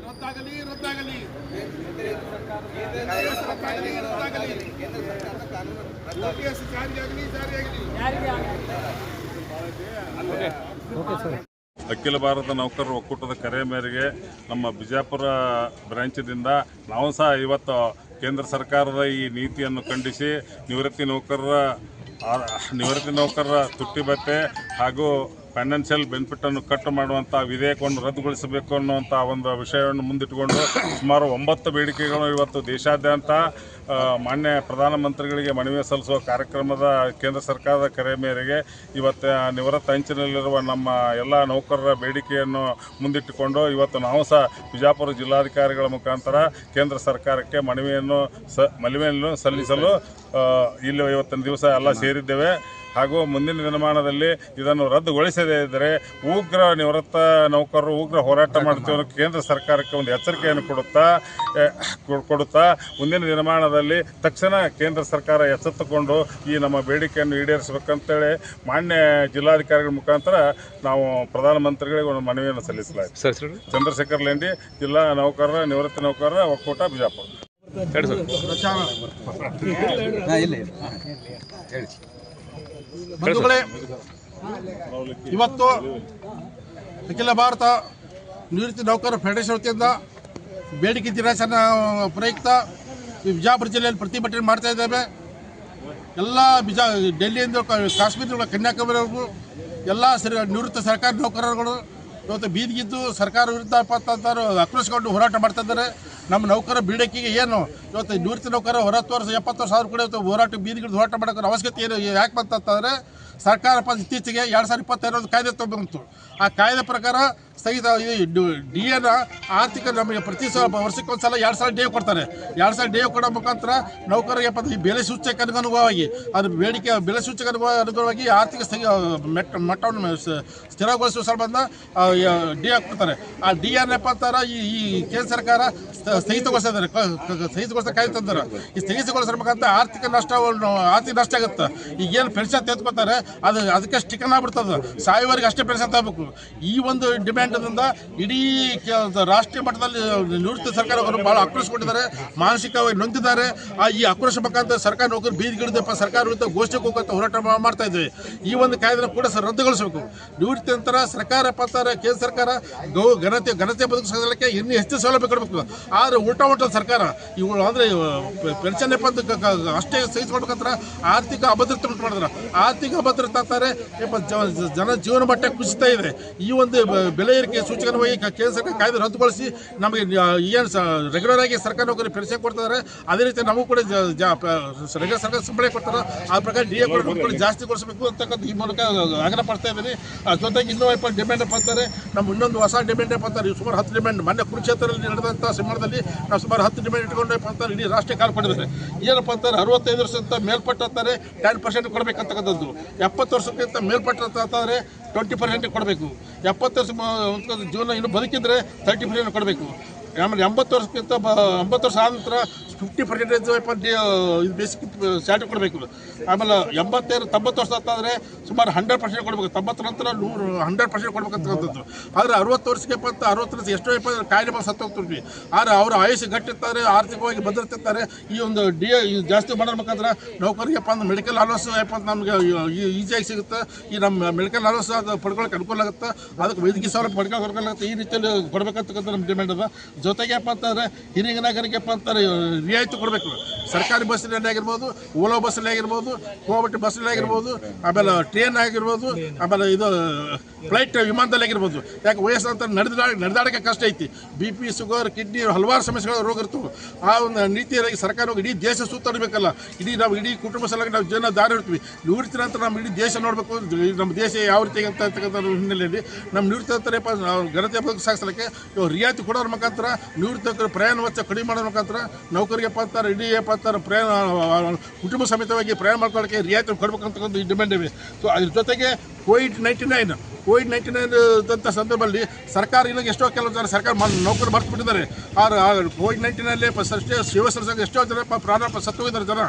ರದ್ದಾಗಲಿ ರದ್ದಾಗಲಿ ಅಖಿಲ ಭಾರತ ನೌಕರರ ಒಕ್ಕೂಟದ ಕರೆ ಮೇರೆಗೆ ನಮ್ಮ ಬಿಜಾಪುರ ಬ್ರಾಂಚ್ದಿಂದ ನಾವು ಸಹ ಇವತ್ತು ಕೇಂದ್ರ ಸರ್ಕಾರದ ಈ ನೀತಿಯನ್ನು ಖಂಡಿಸಿ ನಿವೃತ್ತಿ ನೌಕರರ ತುಟ್ಟಿ ಭತ್ಯೆ ಹಾಗೂ ಫೈನಾನ್ಷಿಯಲ್ ಬೆನಿಫಿಟನ್ನು ಕಟ್ ಮಾಡುವಂಥ ವಿಧೇಯಕವನ್ನು ರದ್ದುಗೊಳಿಸಬೇಕು ಅನ್ನುವಂಥ ಒಂದು ವಿಷಯವನ್ನು ಮುಂದಿಟ್ಟುಕೊಂಡು ಸುಮಾರು 9 ಬೇಡಿಕೆಗಳು ಇವತ್ತು ದೇಶಾದ್ಯಂತ ಮಾನ್ಯ ಪ್ರಧಾನಮಂತ್ರಿಗಳಿಗೆ ಮನವಿ ಸಲ್ಲಿಸುವ ಕಾರ್ಯಕ್ರಮದ ಕೇಂದ್ರ ಸರ್ಕಾರದ ಕರೆ ಮೇರೆಗೆ ಇವತ್ತು ನಿವೃತ್ತ ಅಂಚಿನಲ್ಲಿರುವ ನಮ್ಮ ಎಲ್ಲ ನೌಕರರ ಬೇಡಿಕೆಯನ್ನು ಮುಂದಿಟ್ಟುಕೊಂಡು ಇವತ್ತು ನಾವು ಸಹ ಬಿಜಾಪುರ ಜಿಲ್ಲಾಧಿಕಾರಿಗಳ ಮುಖಾಂತರ ಕೇಂದ್ರ ಸರ್ಕಾರಕ್ಕೆ ಮನವಿಯನ್ನು ಸಲ್ಲಿಸಲು ಇಲ್ಲಿ ಇವತ್ತಿನ ದಿವಸ ಎಲ್ಲ ಸೇರಿದ್ದೇವೆ. ಹಾಗೂ ಮುಂದಿನ ದಿನಮಾನದಲ್ಲಿ ಇದನ್ನು ರದ್ದುಗೊಳಿಸದೇ ಇದ್ದರೆ ನಿವೃತ್ತ ನೌಕರರು ಉಗ್ರ ಹೋರಾಟ ಮಾಡ್ತೀವಿ ಕೇಂದ್ರ ಸರ್ಕಾರಕ್ಕೆ ಒಂದು ಎಚ್ಚರಿಕೆಯನ್ನು ಕೊಡುತ್ತಾ ಮುಂದಿನ ದಿನಮಾನದಲ್ಲಿ ತಕ್ಷಣ ಕೇಂದ್ರ ಸರ್ಕಾರ ಎಚ್ಚೆತ್ತುಕೊಂಡು ಈ ನಮ್ಮ ಬೇಡಿಕೆಯನ್ನು ಈಡೇರಿಸಬೇಕಂತೇಳಿ ಮಾನ್ಯ ಜಿಲ್ಲಾಧಿಕಾರಿಗಳ ಮುಖಾಂತರ ನಾವು ಪ್ರಧಾನಮಂತ್ರಿಗಳಿಗೆ ಒಂದು ಮನವಿಯನ್ನು ಸಲ್ಲಿಸಲಾಯಿತು. ಚಂದ್ರಶೇಖರ್ ಲೆಂಡಿ, ಜಿಲ್ಲಾ ನಿವೃತ್ತ ನೌಕರರ ಒಕ್ಕೂಟ, ಬಿಜಾಪುರ. ಬಂಧುಗಳೇ, ಇವತ್ತು ಅಖಿಲ ಭಾರತ ನಿವೃತ್ತಿ ನೌಕರರ ಫೆಡರೇಷನ್ ವತಿಯಿಂದ ಬೇಡಿಕೆ ದಿನಾಚರಣೆ ಪ್ರಯುಕ್ತ ಬಿಜಾಪುರ ಜಿಲ್ಲೆಯಲ್ಲಿ ಪ್ರತಿಭಟನೆ ಮಾಡ್ತಾ ಇದ್ದೇವೆ. ಎಲ್ಲ ಡೆಲ್ಲಿಯಿಂದ ಕಾಶ್ಮೀರ ಕನ್ಯಾಕುಮಾರಿವರೆಗೂ ಎಲ್ಲ ನಿವೃತ್ತ ಸರ್ಕಾರಿ ನೌಕರರುಗಳು ಇವತ್ತು ಬೀದಿಗಿದ್ದು ಸರ್ಕಾರ ವಿರುದ್ಧ ಆಕ್ರೋಶಗೊಂಡು ಹೋರಾಟ ಮಾಡ್ತಾ ಇದ್ದಾರೆ. ನಮ್ಮ ನೌಕರ ಬೇಡಿಕೆಗೆ ಏನು ಇವತ್ತು ನಿವೃತ್ತಿ ನೌಕರ 60 ವರ್ಷ 70 ವರ್ಷ ಆದರೂ ಕೂಡ ಇವತ್ತು ಹೋರಾಟ ಬೀದಿಗಿದ್ದು ಹೋರಾಟ ಮಾಡೋಕ್ಕೆ ಅವಶ್ಯಕತೆ ಏನು ಯಾಕೆ ಬಂತಂತಂದರೆ ಸರ್ಕಾರ ಇತ್ತೀಚೆಗೆ 2022 ಕಾಯ್ದೆ ತೊಗೊಂಡು ಆ ಕಾಯ್ದೆ ಪ್ರಕಾರ ಸ್ಥಗಿತ DAನ ಆರ್ಥಿಕ ನಮಗೆ ಪ್ರತಿ ವರ್ಷಕ್ಕೊಂದು ಸಲ 2 ಸಲ ಡೇವ್ ಕೊಡ್ತಾರೆ. 2 ಸಲ ಡೇವ್ ಕೊಡೋ ಮುಖಾಂತರ ನೌಕರರಿಗೆ ಈ ಬೆಲೆ ಸೂಚಕ ಅನುಗುಣವಾಗಿ ಅದು ಬೇಡಿಕೆ ಬೆಲೆ ಸೂಚಕ ಅನುಗುಣವಾಗಿ ಆರ್ಥಿಕ ಮಟ್ಟವನ್ನು ಸ್ಥಿರಗೊಳಿಸುವ ಸಂಬಂಧ ಡಿ ಕೊಡ್ತಾರೆ. ಆ ಡಿ ಏನಪ್ಪ ಅಂತಾರೆ ಈ ಕೇಂದ್ರ ಸರ್ಕಾರ ಸ್ಥಗಿತಗೊಳಿಸಿದ್ದಾರೆ, ಸ್ಥಗಿತಗೊಳಿಸ ಕಾಯ್ದೆ ತಂತಾರೆ. ಈ ಸ್ಥಗಿತಗೊಳಿಸೋ ಮುಖಾಂತರ ಆರ್ಥಿಕ ನಷ್ಟ ಆಗುತ್ತೆ. ಈಗೇನು ಪೆನ್ಷನ್ ತೆಗೆದುಕೊತಾರೆ ಅದಕ್ಕೆ ಸ್ಟಿಕನ್ ಆಗ್ಬಿಡ್ತದೆ, ಸಾಯುವವರೆಗೆ ಅಷ್ಟೇ ಪೆನ್ಷನ್ ತಗೋಬೇಕು. ಈ ಒಂದು ಡಿಮ್ಯಾಂಡ್ನಿಂದ ಇಡೀ ರಾಷ್ಟ್ರೀಯ ಮಟ್ಟದಲ್ಲಿ ನಿವೃತ್ತ ಸರ್ಕಾರವರು ಭಾಳ ಆಕ್ರೋಶಗೊಂಡಿದ್ದಾರೆ, ಮಾನಸಿಕವಾಗಿ ನೊಂದಿದ್ದಾರೆ. ಈ ಆಕ್ರೋಶ ಮುಖಾಂತರ ಸರ್ಕಾರ ನೌಕರು ಬೀದಿಗಿಳಿದಪ್ಪ ಸರ್ಕಾರ ವಿರುದ್ಧ ಗೋಷ್ಠಿಗೆ ಹೋಗಂತ ಹೋರಾಟ ಮಾಡ್ತಾ ಇದ್ದೇವೆ. ಈ ಒಂದು ಕಾಯ್ದೆ ಕೂಡ ರದ್ದುಗೊಳಿಸಬೇಕು. ನಿವೃತ್ತಿ ನಂತರ ಸರ್ಕಾರ ಪತ್ತಾರೆ ಕೇಂದ್ರ ಸರ್ಕಾರ ಘನತೆ ಬದುಕಿಸಲಿಕ್ಕೆ ಇನ್ನೂ ಹೆಚ್ಚು ಸೌಲಭ್ಯ ಕೊಡಬೇಕು. ಆದರೆ ಉಲ್ಟಾ ಸರ್ಕಾರ ಇವುಗಳು ಅಂದರೆ ಪೆನ್ಷನ್ ಅಷ್ಟೇ ಸಹಿಸಿಕೊಡ್ಬೇಕಂದ್ರೆ ಆರ್ಥಿಕ ಅಭದ್ರತೆ ಉಂಟು ಮಾಡಿದ್ರೆ ಆರ್ಥಿಕ ಅಭದ್ರತೆ ಅಂತಾರೆ. ಜನ ಜೀವನ ಮಟ್ಟ ಕುಸಿತಾ ಇದೆ. ಈ ಒಂದು ಬೆಲೆ ಏರಿಕೆ ಸೂಚಕವಾಗಿ ಕೇಂದ್ರ ಸರ್ಕಾರ ಕಾಯ್ದೆ ರದ್ದುಗೊಳಿಸಿ ನಮಗೆ ಏನು ರೆಗ್ಯುಲರ್ ಆಗಿ ಸರ್ಕಾರ ನೌಕರಿ ಪೆನ್ಷನ್ ಕೊಡ್ತಾರೆ, ಅದೇ ರೀತಿ ನಮಗೂ ಕೂಡ ರೆಗ್ಯುಲರ್ ಸರ್ಕಾರ ಸಂಬಳ ಕೊಡ್ತಾರೆ. ಆ ಪ್ರಕಾರ DA ಕೂಡ ಜಾಸ್ತಿ ಕೊಡಿಸಬೇಕು ಅಂತಕ್ಕಂಥ ಈ ಮೂಲಕ ಆಗ್ರಹ ಪಡ್ತಾ ಇದ್ದೀನಿ. ಜೊತೆಗೆ ಇನ್ನೂ ಡಿಮ್ಯಾಂಡ್ ಅಂತಾರೆ. ನಮ್ಮ ಇನ್ನೊಂದು ಹೊಸ ಡಿಮ್ಯಾಂಡ್ ಅಂತಾರೆ. ಸುಮಾರು 10 ಡಿಮ್ಯಾಂಡ್ ಮೊನ್ನೆ ಕುರುಕ್ಷೇತ್ರದಲ್ಲಿ ನಡೆದಂಥ ಸಂದರ್ಭದಲ್ಲಿ ನಾವು ಸುಮಾರು 10 ಡಿಮ್ಯಾಂಡ್ ಇಟ್ಕೊಂಡು ಅಂತಾರೆ ಇಡೀ ರಾಷ್ಟ್ರೀಯ ಕಾಲ್ ಕೊಟ್ಟಿದ್ದಾರೆ. ಏನಪ್ಪ ಅಂತಾರೆ 65 ವರ್ಷಕ್ಕಿಂತ ಮೇಲ್ಪಟ್ಟ ಅಂತಾರೆ 10% ಕೊಡಬೇಕಂತಕ್ಕಂಥದ್ದು. 70 ವರ್ಷಕ್ಕಿಂತ ಮೇಲ್ಪಟ್ಟ ಅಂತಂದರೆ 20% ಕೊಡಬೇಕು. 70 ವರ್ಷ ಜೀವನ ಇನ್ನು ಬದುಕಿದ್ರೆ 30% ಕೊಡಬೇಕು. ಆಮೇಲೆ 80 ವರ್ಷಕ್ಕಿಂತ 80 ವರ್ಷ ಆದ ನಂತರ 50% ಇದು ಬೇಸಿಕ್ ಸ್ಯಾಲ್ರಿ ಕೊಡಬೇಕು. ಆಮೇಲೆ 85-90 ವರ್ಷ ಅಂತಂದರೆ ಸುಮಾರು 100% ಕೊಡಬೇಕು. 90 ನಂತರ 100% ಕೊಡಬೇಕಂತಕ್ಕಂಥದ್ದು. ಆದರೆ 60 ವರ್ಷಕ್ಕೆ 60 ವರ್ಷ ಎಷ್ಟೋ ಕಾಯಿಲೆ ಬಂದು ಸತ್ತು ಹೋಗ್ತಿರ್ತೀವಿ. ಆದರೆ ಅವರು ಆಯುಷ್ಯ ಗಟ್ಟಿರ್ತಾರೆ, ಆರ್ಥಿಕವಾಗಿ ಭದ್ರತೆ. ಈ ಒಂದು ಜಾಸ್ತಿ ಮಾಡೋದ್ರ ಮುಖಾಂತರ ನೌಕರಿಗೆ ಮೆಡಿಕಲ್ ಅಲೋಸ್ ನಮಗೆ ಈಸಿಯಾಗಿ ಸಿಗುತ್ತೆ. ಈ ನಮ್ಮ ಮೆಡಿಕಲ್ ಅಲೋಸ್ ಅದು ಪಡ್ಕೊಳ್ಳೋಕೆ ಅನುಕೂಲ ಆಗುತ್ತೆ. ಅದಕ್ಕೆ ವೈದ್ಯಕೀಯ ಸೌಲಭ್ಯ ಪಡ್ಕೊಳ್ಳೋಕೆ ಈ ರೀತಿಯಲ್ಲಿ ಕೊಡಬೇಕಂತಕ್ಕಂಥ ನಮ್ಮ ಡಿಮ್ಯಾಂಡ್ ಅದ. ಜೊತೆಗೆ ಅಂತಂದರೆ ಹಿರಿಯ ನಾಗರಿಕ ಅಂತಾರೆ ರಿಯಾಯಿತಿ ಕೊಡಬೇಕು. ಸರ್ಕಾರಿ ಬಸ್ಸಿನಲ್ಲಿ ಆಗಿರ್ಬೋದು, ಓಲೋ ಬಸ್ಸಲ್ಲಿ ಆಗಿರ್ಬೋದು, ಕೋವಿಡ್ ಬಸ್ಸಲ್ಲಿ ಆಗಿರ್ಬೋದು, ಆಮೇಲೆ ಟ್ರೈನ್ ಆಗಿರ್ಬೋದು, ಆಮೇಲೆ ಇದು ಫ್ಲೈಟ್ ವಿಮಾನದಲ್ಲಿ ಆಗಿರ್ಬೋದು. ಯಾಕೆ ವಯಸ್ಸು ಅಂತ ನಡೆದಾಡೋಕ್ಕೆ ಕಷ್ಟ ಐತಿ. BP, ಶುಗರ್, ಕಿಡ್ನಿ ಹಲವಾರು ಸಮಸ್ಯೆಗಳ ರೋಗ ಇರ್ತವೆ. ಆ ಒಂದು ನೀತಿಯಾಗಿ ಸರ್ಕಾರ ಇಡೀ ದೇಶ ಸುತ್ತಾಡಬೇಕಲ್ಲ. ನಾವು ಇಡೀ ಕುಟುಂಬ ಸಲುವಾಗಿ ನಾವು ಜನ ದಾರಿ ಇರ್ತೀವಿ. ನಿವೃತ್ತಿ ನಂತರ ನಮ್ಮ ಇಡೀ ದೇಶ ನೋಡಬೇಕು. ನಮ್ಮ ದೇಶ ಯಾವ ರೀತಿ ಅಂತಕ್ಕಂಥ ಹಿನ್ನೆಲೆಯಲ್ಲಿ ನಮ್ಮ ನಿವೃತ್ತಿ ನಂತರ ಘನತೆ ಬದುಕು ಸಾಗಿಸಲಿಕ್ಕೆ ರಿಯಾಯಿತಿ ಕೊಡೋದ್ರ ಮುಖಾಂತರ ನಿವೃತ್ತ ಪ್ರಯಾಣ ವೆಚ್ಚ ಕಡಿಮೆ ಮಾಡೋದ್ರ ಮುಖಾಂತರ ನೌಕರಿಗೆ ಅಂತಾರೆ ಇಡೀ ಪ್ರಯಾಣ ಕುಟುಂಬ ಸಮೇತವಾಗಿ ಪ್ರಯಾಣ ಮಾಡ್ಕೊಳ್ಳೋಕ್ಕೆ ರಿಯಾಯಿತಿ ಕೊಡಬೇಕಂತಕ್ಕಂಥ ಈ ಡಿಮ್ಯಾಂಡ್ ಇವೆ. ಸೊ ಅದ್ರ ಜೊತೆಗೆ ಕೋವಿಡ್-19 ಅಂಥ ಸಂದರ್ಭದಲ್ಲಿ ಸರ್ಕಾರ ಇನ್ನು ಎಷ್ಟೋ ಕೆಲವು ಜನ ಸರ್ಕಾರ ನೌಕರು ಮರ್ತು ಬಿಟ್ಟಿದ್ದಾರೆ. ಕೋವಿಡ್-19 ಶಿವಸೇನೆ ಎಷ್ಟೋ ಜನ ಪ್ರಾರಂಭ ಸತ್ತು ಹೋಗಿದ್ದಾರೆ ಜನ.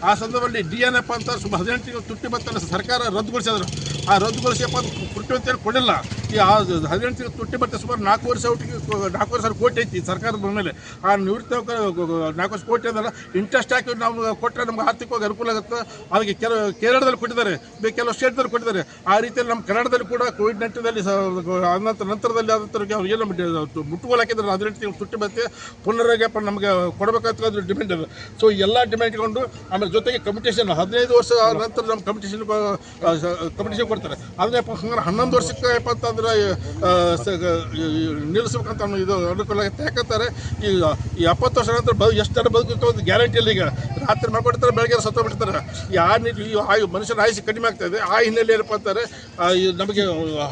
ಆ ಸಂದರ್ಭದಲ್ಲಿ DA ಅಂತ ಸುಮಾರು 18 ತುಟ್ಟಿ ಬತ್ತ ಸರ್ಕಾರ ರದ್ದುಗೊಳಿಸಿದ್ರು. ಆ ರದ್ದುಗೊಳಿಸಿಯಪ್ಪ ತುಟ್ಟಿ ಅಂತೇಳಿ ಕೊಡಿಲ್ಲ. ಈ 18 ತಿಂಗಳು ತುಟ್ಟಿ ಬರ್ತದೆ ಸುಮಾರು 4,000 ಕೋಟಿ ಐತಿ ಸರ್ಕಾರದ ಮೇಲೆ. ಆ ನಿವೃತ್ತಿ 4,000 ಕೋಟಿ ಅದಲ್ಲ, ಇಂಟ್ರೆಸ್ಟ್ ಹಾಕಿ ನಾವು ಕೊಟ್ಟರೆ ನಮ್ಗೆ ಆರ್ಥಿಕವಾಗಿ ಅನುಕೂಲ ಆಗುತ್ತೆ. ಅದಕ್ಕೆ ಕೇರಳದಲ್ಲಿ ಕೊಟ್ಟಿದ್ದಾರೆ, ಕೆಲವು ಸ್ಟೇಟ್ದಲ್ಲಿ ಕೊಟ್ಟಿದ್ದಾರೆ. ಆ ರೀತಿಯಲ್ಲಿ ನಮ್ಮ ಕನ್ನಡದಲ್ಲಿ ಕೂಡ ಕೋವಿಡ್-19ದಲ್ಲಿ ನಂತರದಲ್ಲಿ ಏನು ಮುಟ್ಟುಗೋಲು ಹಾಕಿದ್ರೆ 18 ತಿಂಗಳು ತುಟ್ಟಿ ಬರುತ್ತೆ, ಪುನರಾಗಪ್ಪ ನಮಗೆ ಕೊಡಬೇಕಾದ ಡಿಮ್ಯಾಂಡ್ ಅದು. ಸೊ ಎಲ್ಲ ಡಿಮ್ಯಾಂಡ್ ಇಟ್ಕೊಂಡು ಆಮೇಲೆ ಜೊತೆಗೆ ಕಂಪಿಟೇಷನ್ 15 ವರ್ಷ ನಂತರ ನಮ್ಮ ಕಂಪಿಟೇಷನ್ ಕೊಡ್ತಾರೆ. ಅದನ್ನ ಸುಮಾರು 11 ವರ್ಷಕ್ಕೆ ಅಂತಂದ್ರೆ ನಿಲ್ಲಿಸ್ಬೇಕಂತ ಇದು ಅನುಕೂಲ ಆಗುತ್ತೆ. ಯಾಕಂತಾರೆ ಈ 70 ವರ್ಷ ನಂತರ ಎಷ್ಟು ಜನ ಬದುಕುತ್ತೋ ಒಂದು ಗ್ಯಾರಂಟಿ ಇಲ್ಲ. ಈಗ ರಾತ್ರಿ ಮಾಡ್ಕೊಡ್ತಾರೆ, ಬೆಳಗ್ಗೆ ಸತ್ತೋಗ್ಬಿಡ್ತಾರೆ. ಈ ಮನುಷ್ಯನ ಆಯುಷ್ ಕಡಿಮೆ ಆಗ್ತಾ ಇದೆ. ಆ ಹಿನ್ನೆಲೆ ಏನಪ್ಪ ಅಂತಾರೆ ನಮಗೆ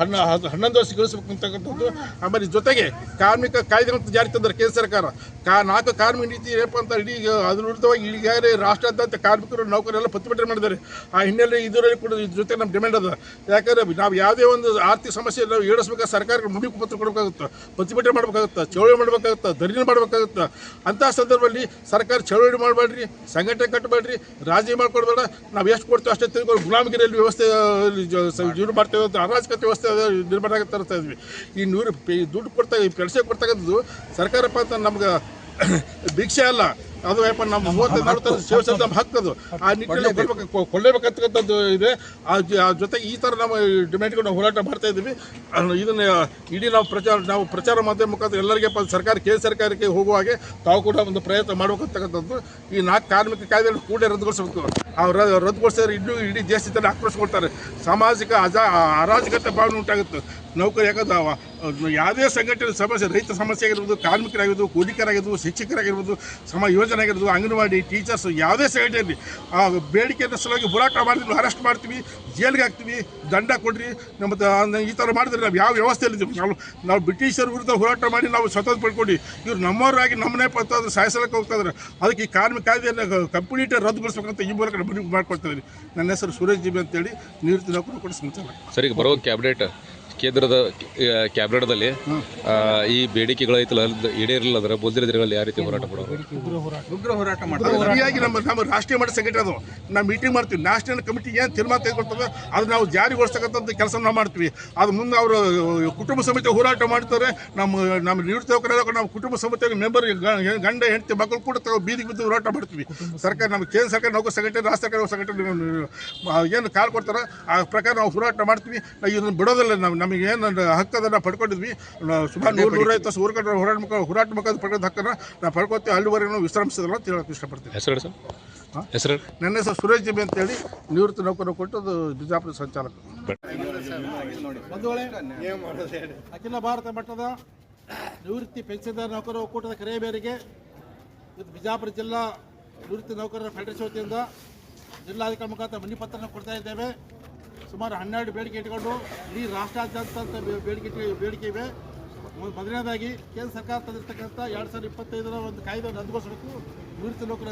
11 ವರ್ಷ ಗಳಿಸ್ಬೇಕು ಅಂತಕ್ಕಂಥದ್ದು. ಆಮೇಲೆ ಜೊತೆಗೆ ಕಾರ್ಮಿಕ ಕಾಯ್ದೆಗಳನ್ನು ಜಾರಿ ತಂದರೆ ಕೇಂದ್ರ ಸರ್ಕಾರ 4 ಕಾರ್ಮಿಕ ನೀತಿ ಏನಪ್ಪ ಅಂತ ಇಡೀ ಅದ್ರ ವಿರುದ್ಧವಾಗಿ ಈಗಾಗಲೇ ರಾಷ್ಟ್ರಾದ್ಯಂತ ಕಾರ್ಮಿಕರು ನೌಕರರೆಲ್ಲ ಪ್ರತಿಭಟನೆ ಮಾಡಿದ್ದಾರೆ. ಆ ಹಿನ್ನೆಲೆ ಇದರಲ್ಲಿ ಕೂಡ ಇದ್ರ ಜೊತೆ ನಮ್ಮ ಡಿಮ್ಯಾಂಡ್ ಅದ. ಯಾಕಂದರೆ ನಾವು ಯಾವುದೇ ಒಂದು ಆರ್ಥಿಕ ಸಮಸ್ಯೆ ನಾವು ಏಳಿಸ್ಬೇಕಾದ್ರೆ ಸರ್ಕಾರಕ್ಕೆ ಮುಗಿ ಪತ್ರ ಕೊಡಬೇಕಾಗುತ್ತೆ, ಪ್ರತಿಭಟನೆ ಮಾಡಬೇಕಾಗುತ್ತೆ, ಚಳವಳಿ ಮಾಡಬೇಕಾಗುತ್ತೆ, ಧರಣಿ ಮಾಡಬೇಕಾಗುತ್ತೆ. ಅಂಥ ಸಂದರ್ಭದಲ್ಲಿ ಸರ್ಕಾರ ಚಳವಳಿ ಮಾಡಬೇಡ್ರಿ, ಸಂಘಟನೆ ಕಟ್ಟಬೇಡ್ರಿ, ರಾಜಿ ಮಾಡ್ಕೊಡ್ಬೇಡ, ನಾವು ಎಷ್ಟು ಕೊಡ್ತೀವಿ ಅಷ್ಟೇ ತಿಳ್ಕೊಂಡು ಗುಲಾಮಗಿರಿಯಲ್ಲಿ ವ್ಯವಸ್ಥೆ ಇದು ಮಾಡ್ತೇವೆ ಅಂತ ಅರಾಜಕತೆ ವ್ಯವಸ್ಥೆ ನಿರ್ಮಾಣ ಆಗಿ ತರ್ತಾ ಇದ್ವಿ. ಈ ದುಡ್ಡು ಪೆನ್ಷನ್ ಕೊಡ್ತಕ್ಕಂಥದ್ದು ಸರ್ಕಾರಪ್ಪ ಅಂತ ನಮ್ಗೆ ಭಿಕ್ಷೆ ಅಲ್ಲ, ಅದು ಯಪ್ಪ ನಮ್ಮ 35-40 ಸೇವಿಸೋದು ನಮ್ಮ ಹಕ್ಕದು. ಆ ನಿಟ್ಟಿನಲ್ಲಿ ಕೊಳ್ಳೇಬೇಕಂತಕ್ಕಂಥದ್ದು ಇದೆ. ಆ ಜೊತೆಗೆ ಈ ಥರ ನಾವು ಡಿಮ್ಯಾಂಡ್ಗಳು ನಾವು ಹೋರಾಟ ಮಾಡ್ತಾ ಇದ್ದೀವಿ. ಇದನ್ನು ಇಡೀ ನಾವು ಪ್ರಚಾರ ಮಾಧ್ಯಮ ಮುಖಾಂತರ ಎಲ್ಲರಿಗೆ ಕೇಂದ್ರ ಸರ್ಕಾರಕ್ಕೆ ಹೋಗುವ ಹಾಗೆ ತಾವು ಕೂಡ ಒಂದು ಪ್ರಯತ್ನ ಮಾಡಬೇಕಂತಕ್ಕಂಥದ್ದು. ಈ 4 ಕಾರ್ಮಿಕ ಕಾಯ್ದೆಗಳನ್ನು ಕೂಡ ರದ್ದುಗೊಳಿಸಬೇಕು. ರದ್ದುಗೊಳಿಸಿದ್ರೆ ಇಡೀ ದೇಶದಲ್ಲಿ ಆಕ್ರೋಶಗೊಳ್ತಾರೆ. ಸಾಮಾಜಿಕ ಅರಾಜಕತೆ ಭಾವನೆ ಉಂಟಾಗುತ್ತೆ. ನೌಕರಿ ಯಾಕಂದ್ರೆ ಯಾವುದೇ ಸಂಘಟನೆ ಸಮಸ್ಯೆ, ರೈತ ಸಮಸ್ಯೆ ಆಗಿರ್ಬೋದು, ಕಾರ್ಮಿಕರಾಗಿರ್ಬೋದು, ಕೂಲಿಕರಾಗಿರ್ಬೋದು, ಶಿಕ್ಷಕರಾಗಿರ್ಬೋದು, ಯೋಜನೆ ಆಗಿರ್ಬೋದು, ಅಂಗನವಾಡಿ ಟೀಚರ್ಸ್, ಯಾವುದೇ ಸಂಘಟನೆ ಆ ಬೇಡಿಕೆಯನ್ನು ಸಲುವಾಗಿ ಹೋರಾಟ ಮಾಡಿದ್ವಿ, ಅರೆಸ್ಟ್ ಮಾಡ್ತೀವಿ, ಜೈಲಿಗೆ ಹಾಕ್ತೀವಿ, ದಂಡ ಕೊಡ್ರಿ. ಮತ್ತು ಈ ಥರ ಮಾಡಿದ್ರೆ ನಾವು ಯಾವ ವ್ಯವಸ್ಥೆಯಲ್ಲಿದ್ದೀವಿ? ನಾವು ಬ್ರಿಟಿಷರ ವಿರುದ್ಧ ಹೋರಾಟ ಮಾಡಿ ನಾವು ಸ್ವತಂತ್ರ ಪಡ್ಕೊಂಡು ಇವ್ರು ನಮ್ಮವರಾಗಿ ನಮ್ಮನೆ ಪಂತಾದ್ರೆ ಸಾಯಿಸಲಕ್ಕೆ ಹೋಗ್ತಾಯಿದ್ದಾರೆ. ಅದಕ್ಕೆ ಈ ಕಾರ್ಮಿಕ ಕಾಯ್ದೆಯನ್ನು ಕಂಪ್ಲೀಟ್ ರದ್ದುಗೊಳಿಸ್ಬೇಕಂತ ಈ ಮೂಲಕ ಮನವಿ ಮಾಡ್ಕೊಳ್ತಿದ್ದೀನಿ. ನನ್ನ ಹೆಸರು ಸುರೇಶ್ ಜಿಬಿ ಅಂತೇಳಿ, ನಿವೃತ್ತಿ ನೌಕರರು ಕೂಡ ಸಂಚಾರ. ಸರಿ, ಬರೋ ಕೇಂದ್ರದ ಕ್ಯಾಬಿನೆಟ್ದಲ್ಲಿ ಈ ಬೇಡಿಕೆಗಳೈತಲ್ಲ ಈಡೇರಿಲ್ಲ ಅಂದ್ರೆ ಮುಂದಿನ ದಿನಗಳಲ್ಲಿ ಯಾವ ರೀತಿ ಹೋರಾಟ ಮಾಡೋದು? ಉಗ್ರ ಹೋರಾಟ ಮಾಡ್ತಾರೆ. ಸರಿಯಾಗಿ ನಮ್ಮ ರಾಷ್ಟ್ರೀಯ ಮಟ್ಟ ಸಂಘಟನೆ ಅದು. ನಾವು ಮೀಟಿಂಗ್ ಮಾಡ್ತೀವಿ, ನ್ಯಾಷನಲ್ ಕಮಿಟಿ ಏನು ತೀರ್ಮಾನ ತೆಗೆದುಕೊಳ್ತದೆ ಅದು ನಾವು ಜಾರಿಗೊಳಿಸ್ತಕ್ಕಂಥ ಕೆಲಸ ನಾವು ಮಾಡ್ತೀವಿ. ಅದು ಮುಂದೆ ಅವರು ಕುಟುಂಬ ಸಮಿತಿ ಹೋರಾಟ ಮಾಡ್ತಾರೆ. ನಮ್ಮ ನಿವೃತ್ತಿ ನೌಕರರು ನಾವು ಕುಟುಂಬ ಸಮಿತಿಯ ಮೆಂಬರ್ ಗಂಡ ಹೆಂಡತಿ ಮಕ್ಕಳು ಕೂಡ ಬೀದಿಗೆ ಬಿದ್ದು ಹೋರಾಟ ಮಾಡ್ತೀವಿ. ಸರ್ಕಾರ ನಮ್ಮ ಕೇಂದ್ರ ಸರ್ಕಾರ ನೌಕರ ಸಂಘಟನೆ, ರಾಷ್ಟ್ರ ಸರ್ಕಾರ ಸಂಘಟನೆ ಏನು ಕಾಲ್ ಕೊಡ್ತಾರೆ ಆ ಪ್ರಕಾರ ನಾವು ಹೋರಾಟ ಮಾಡ್ತೀವಿ. ನಾವು ಇದನ್ನು ಬಿಡೋದಿಲ್ಲ. ನಮಗೆ ಏನು ಹಕ್ಕದನ್ನು ಪಡ್ಕೊಂಡಿದ್ವಿ. ಸುಮಾರು 100-150 ವರ್ಷ ಹೋರಾಟ ಮುಖಾಂತರ ಪಡ್ಕೊಂಡ ಹಕ್ಕನ್ನು ನಾವು ಪಡ್ಕೊತೀವಿ. ಅಲ್ಲಿವರೆಗೂ ವಿಶ್ರಮಿಸೋದಿಲ್ಲ ಅಂತ ಹೇಳೋಕೆ ಇಷ್ಟಪಡ್ತೀವಿ. ಹೆಸರು ನನ್ನ ಹೆಸರು ಸುರೇಶ್ ಜಿಬಿ ಅಂತೇಳಿ, ನಿವೃತ್ತಿ ನೌಕರರು ಕೊಟ್ಟದ್ದು ಬಿಜಾಪುರ ಸಂಚಾಲಕ. ಅಖಿಲ ಭಾರತ ಮಟ್ಟದ ನಿವೃತ್ತಿ ಪೆನ್ಷನ್ದಾರ ನೌಕರರ ಒಕ್ಕೂಟದ ಕರೆಯ ಮೇರೆಗೆ ಇವತ್ತು ಬಿಜಾಪುರ ಜಿಲ್ಲಾ ನಿವೃತ್ತಿ ನೌಕರರ ಫೆಡರೇಷನ್ ವತಿಯಿಂದ ಜಿಲ್ಲಾಧಿಕಾರಿ ಮುಖಾಂತರ ಮನವಿ ಪತ್ರನ ಕೊಡ್ತಾ ಇದ್ದೇವೆ. ಸುಮಾರು 12 ಬೇಡಿಕೆ ಇಟ್ಕೊಂಡು ಇಡೀ ರಾಷ್ಟ್ರಾದ್ಯಂತ ಬೇಡಿಕೆ ಇವೆ. ಮೊದಲನೇದಾಗಿ ಕೇಂದ್ರ ಸರ್ಕಾರ ತಂದಿರ್ತಕ್ಕಂಥ 2025 ಒಂದು ಕಾಯ್ದೆಯನ್ನು ರದ್ದುಗೊಳಿಸಬೇಕು. ನಿವೃತ್ತಿ ನೌಕರ